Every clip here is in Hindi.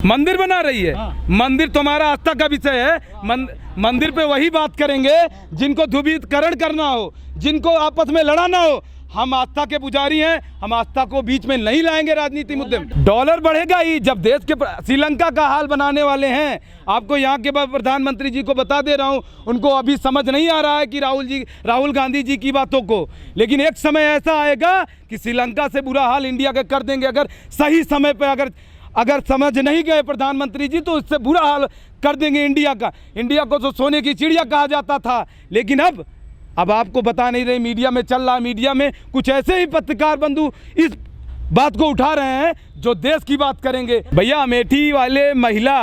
मंदिर बना रही है। हाँ। मंदिर तुम्हारा आस्था का विषय है। मंदिर पे वही बात करेंगे जिनको ध्रुवीकरण करना हो, जिनको आपस में लड़ाना हो। हम आस्था के पुजारी हैं, हम आस्था को बीच में नहीं लाएंगे राजनीति मुद्दे में। डॉलर बढ़ेगा ही जब देश के श्रीलंका का हाल बनाने वाले हैं। आपको यहाँ के प्रधानमंत्री जी को बता दे रहा हूँ, उनको अभी समझ नहीं आ रहा है कि राहुल गांधी जी की बातों को, लेकिन एक समय ऐसा आएगा कि श्रीलंका से बुरा हाल इंडिया के कर देंगे। अगर सही समय पर अगर समझ नहीं गए प्रधानमंत्री जी तो इससे बुरा हाल कर देंगे इंडिया का। इंडिया को तो सोने की चिड़िया कहा जाता था, लेकिन अब आपको बता नहीं रहे, मीडिया में चल रहा। मीडिया में कुछ ऐसे ही पत्रकार बंधु इस बात को उठा रहे हैं जो देश की बात करेंगे। भैया अमेठी वाले महिला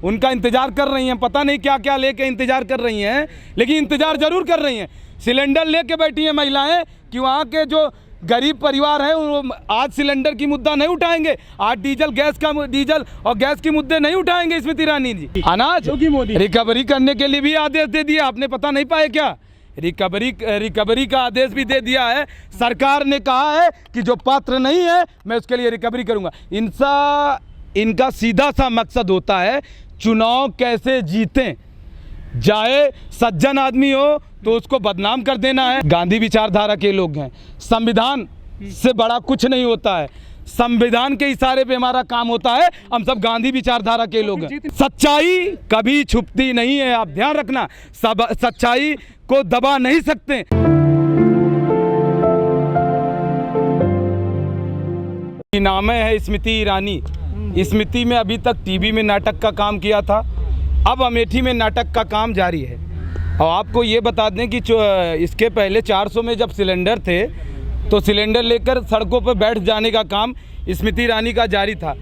उनका इंतजार कर रही हैं, पता नहीं क्या क्या लेके इंतजार कर रही हैं, लेकिन इंतजार जरूर कर रही हैं। सिलेंडर लेके बैठी हैं महिलाएं कि वहाँ के जो गरीब परिवार हैं वो आज सिलेंडर की मुद्दा नहीं उठाएंगे, आज डीजल और गैस की मुद्दे नहीं उठाएंगे। स्मृति ईरानी जी अनाज रिकवरी करने के लिए भी आदेश दे दिया, आपने पता नहीं पाए क्या? रिकवरी का आदेश भी दे दिया है। सरकार ने कहा है कि जो पात्र नहीं है मैं उसके लिए रिकवरी करूंगा। इनका सीधा सा मकसद होता है चुनाव कैसे जीतें, चाहे सज्जन आदमी हो तो उसको बदनाम कर देना है। गांधी विचारधारा के लोग हैं, संविधान से बड़ा कुछ नहीं होता है, संविधान के इशारे पे हमारा काम होता है। हम सब गांधी विचारधारा के लोग हैं। सच्चाई कभी छुपती नहीं है, आप ध्यान रखना। सच्चाई को दबा नहीं सकते। नाम है स्मृति ईरानी। स्मृति में अभी तक टीवी में नाटक का काम किया था, अब अमेठी में नाटक का काम जारी है। और आपको ये बता दें कि इसके पहले 400 में जब सिलेंडर थे तो सिलेंडर लेकर सड़कों पर बैठ जाने का काम स्मृति ईरानी का जारी था।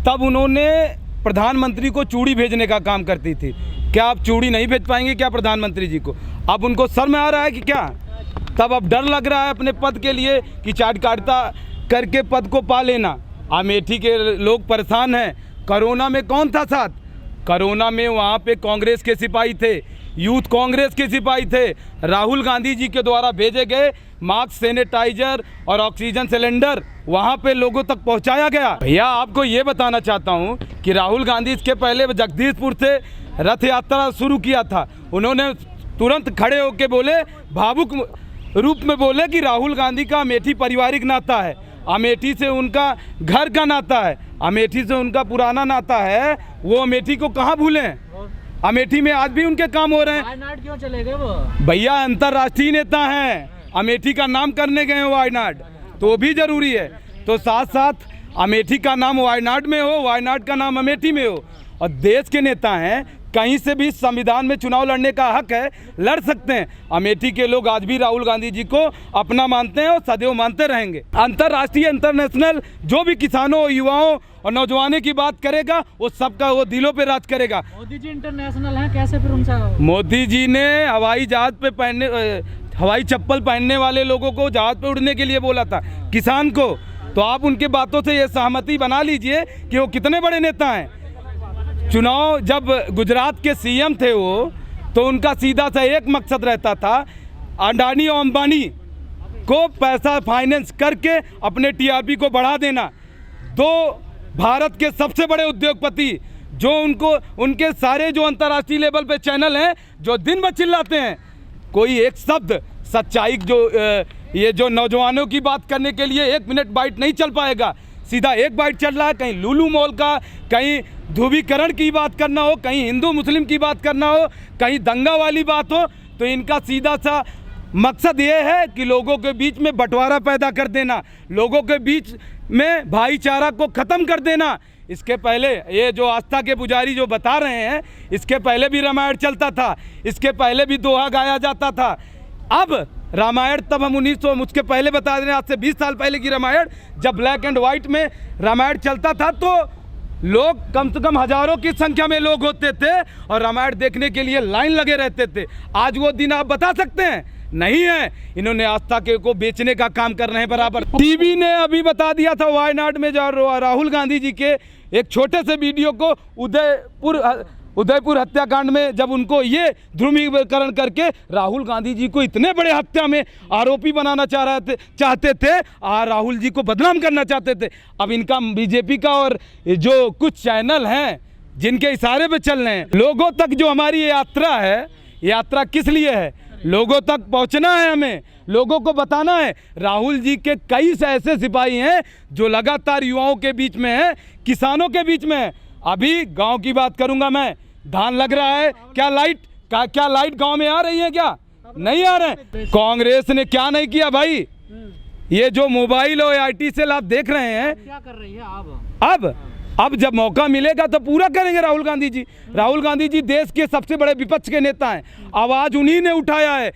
तब उन्होंने प्रधानमंत्री को चूड़ी भेजने का काम करती थी। क्या आप चूड़ी नहीं भेज पाएंगे क्या प्रधानमंत्री जी को? अब उनको शर्म आ रहा है कि क्या? तब अब डर लग रहा है अपने पद के लिए कि चाट काटता करके पद को पा लेना। अमेठी के लोग परेशान हैं। कोरोना में कौन था साथ? कोरोना में वहाँ पे कांग्रेस के सिपाही थे, यूथ कांग्रेस के सिपाही थे। राहुल गांधी जी के द्वारा भेजे गए मास्क, सैनिटाइजर और ऑक्सीजन सिलेंडर वहाँ पे लोगों तक पहुँचाया गया। भैया आपको ये बताना चाहता हूँ कि राहुल गांधी इसके पहले जगदीशपुर से रथ यात्रा शुरू किया था। उन्होंने तुरंत खड़े होकर बोले, भावुक रूप में बोले कि राहुल गांधी का अमेठी पारिवारिक नाता है, अमेठी से उनका घर का नाता है, अमेठी से उनका पुराना नाता है। वो अमेठी को कहाँ भूलें? अमेठी में आज भी उनके काम हो रहे हैं। वायनाड क्यों चले गए वो? भैया अंतर्राष्ट्रीय नेता हैं, अमेठी का नाम करने गए हैं वायनाड, तो वो भी जरूरी है। तो साथ साथ अमेठी का नाम वायनाड में हो, वायनाड का नाम अमेठी में हो। और देश के नेता हैं, कहीं से भी संविधान में चुनाव लड़ने का हक है, लड़ सकते हैं। अमेठी के लोग आज भी राहुल गांधी जी को अपना मानते हैं और सदैव मानते रहेंगे। अंतर्राष्ट्रीय इंटरनेशनल जो भी किसानों, युवाओं और नौजवानों की बात करेगा वो सबका वो दिलों पे राज करेगा। मोदी जी इंटरनेशनल हैं, कैसे फिर उनसे? मोदी जी ने हवाई चप्पल पहनने वाले लोगों को जहाज पे उड़ने के लिए बोला था, किसान को। तो आप उनके बातों से ये सहमति बना लीजिए कि वो कितने बड़े नेता हैं। चुनाव जब गुजरात के सीएम थे वो, तो उनका सीधा सा एक मकसद रहता था, अडानी और अंबानी को पैसा फाइनेंस करके अपने टीआरपी को बढ़ा देना। दो भारत के सबसे बड़े उद्योगपति जो उनके सारे जो अंतर्राष्ट्रीय लेवल पे चैनल हैं जो दिन भर चिल्लाते हैं, कोई एक शब्द सच्चाई ये जो नौजवानों की बात करने के लिए 1 मिनट बाइट नहीं चल पाएगा। सीधा एक बाइट चल रहा है, कहीं लुलू मॉल का, कहीं ध्रुवीकरण की बात करना हो, कहीं हिंदू मुस्लिम की बात करना हो, कहीं दंगा वाली बात हो। तो इनका सीधा सा मकसद ये है कि लोगों के बीच में बंटवारा पैदा कर देना, लोगों के बीच में भाईचारा को ख़त्म कर देना। इसके पहले ये जो आस्था के पुजारी जो बता रहे हैं, इसके पहले भी रामायण चलता था, इसके पहले भी दोहा गाया जाता था। अब रामायण तब हम 1900 उसके पहले बता दें, आज से 20 साल पहले की रामायण, जब ब्लैक एंड वाइट में रामायण चलता था तो लोग कम से कम हजारों की संख्या में लोग होते थे और रामायण देखने के लिए लाइन लगे रहते थे। आज वो दिन आप बता सकते हैं? नहीं है। इन्होंने आस्था के को बेचने का काम कर रहे हैं बराबर। टीवी ने अभी बता दिया था वायनाड में जो राहुल गांधी जी के एक छोटे से वीडियो को उदयपुर उदयपुर हत्याकांड में जब उनको ये ध्रुवीकरण करके राहुल गांधी जी को इतने बड़े हत्या में आरोपी बनाना चाहते थे और राहुल जी को बदनाम करना चाहते थे। अब इनका बीजेपी का और जो कुछ चैनल हैं जिनके इशारे पे चल रहे हैं, लोगों तक जो हमारी ये यात्रा है, यात्रा किस लिए है? लोगों तक पहुंचना है, हमें लोगों को बताना है। राहुल जी के कई ऐसे सिपाही हैं जो लगातार युवाओं के बीच में हैं, किसानों के बीच में हैं। अभी गांव की बात करूंगा मैं, धान लग रहा है, क्या लाइट गांव में आ रही है? क्या नहीं आ रहे हैं? कांग्रेस ने क्या नहीं किया भाई? ये जो मोबाइल और IT सेल आप देख रहे हैं, क्या कर रही है अब जब मौका मिलेगा तो पूरा करेंगे राहुल गांधी जी। राहुल गांधी जी देश के सबसे बड़े विपक्ष के नेता हैं, आवाज उन्हीं ने उठाया है।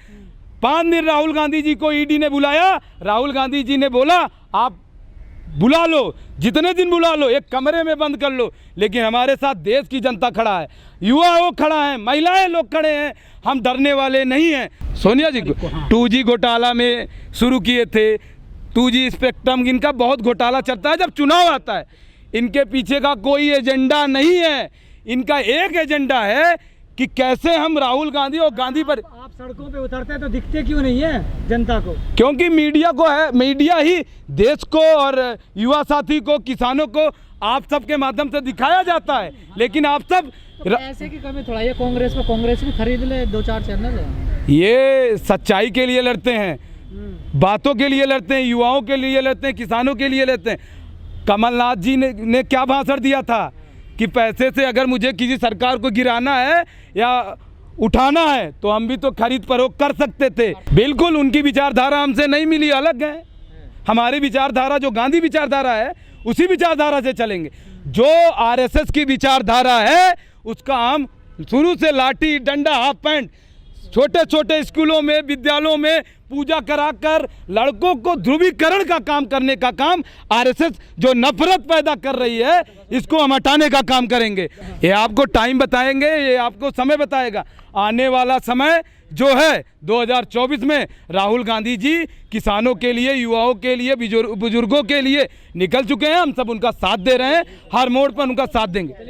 5 दिन राहुल गांधी जी को ED ने बुलाया, राहुल गांधी जी ने बोला आप बुला लो, जितने दिन बुला लो, एक कमरे में बंद कर लो, लेकिन हमारे साथ देश की जनता खड़ा है, युवा वो खड़ा है, महिलाएं लोग खड़े हैं, हम डरने वाले नहीं हैं। सोनिया जी 2G घोटाला में शुरू किए थे, 2G स्पेक्ट्रम, इनका बहुत घोटाला चलता है। जब चुनाव आता है, इनके पीछे का कोई एजेंडा नहीं है, इनका एक एजेंडा है कि कैसे हम राहुल गांधी और गांधी पर। आप सड़कों पे उतरते हैं तो दिखते क्यों नहीं है जनता को? क्योंकि मीडिया को है, मीडिया ही देश को और युवा साथी को, किसानों को आप सब के माध्यम से दिखाया जाता है, लेकिन आप सब तो ऐसे की कमी थोड़ा, ये कांग्रेस भी खरीद ले 2-4 चैनल। ये सच्चाई के लिए लड़ते हैं, बातों के लिए लड़ते हैं, युवाओं के लिए लड़ते हैं, किसानों के लिए लड़ते हैं। कमलनाथ जी ने क्या भाषण दिया था कि पैसे से अगर मुझे किसी सरकार को गिराना है या उठाना है तो हम भी तो खरीद फरोख्त कर सकते थे। बिल्कुल उनकी विचारधारा हमसे नहीं मिली, अलग है। हमारी विचारधारा जो गांधी विचारधारा है उसी विचारधारा से चलेंगे। जो RSS की विचारधारा है उसका हम शुरू से लाठी डंडा हाफ पैंट छोटे छोटे स्कूलों में, विद्यालयों में पूजा कराकर लड़कों को ध्रुवीकरण का काम करने का काम RSS जो नफरत पैदा कर रही है, इसको हम हटाने का काम करेंगे। ये आपको टाइम बताएंगे, ये आपको समय बताएगा। आने वाला समय जो है 2024 में राहुल गांधी जी किसानों के लिए, युवाओं के लिए, बुजुर्गों के लिए निकल चुके हैं। हम सब उनका साथ दे रहे हैं, हर मोड़ पर उनका साथ देंगे।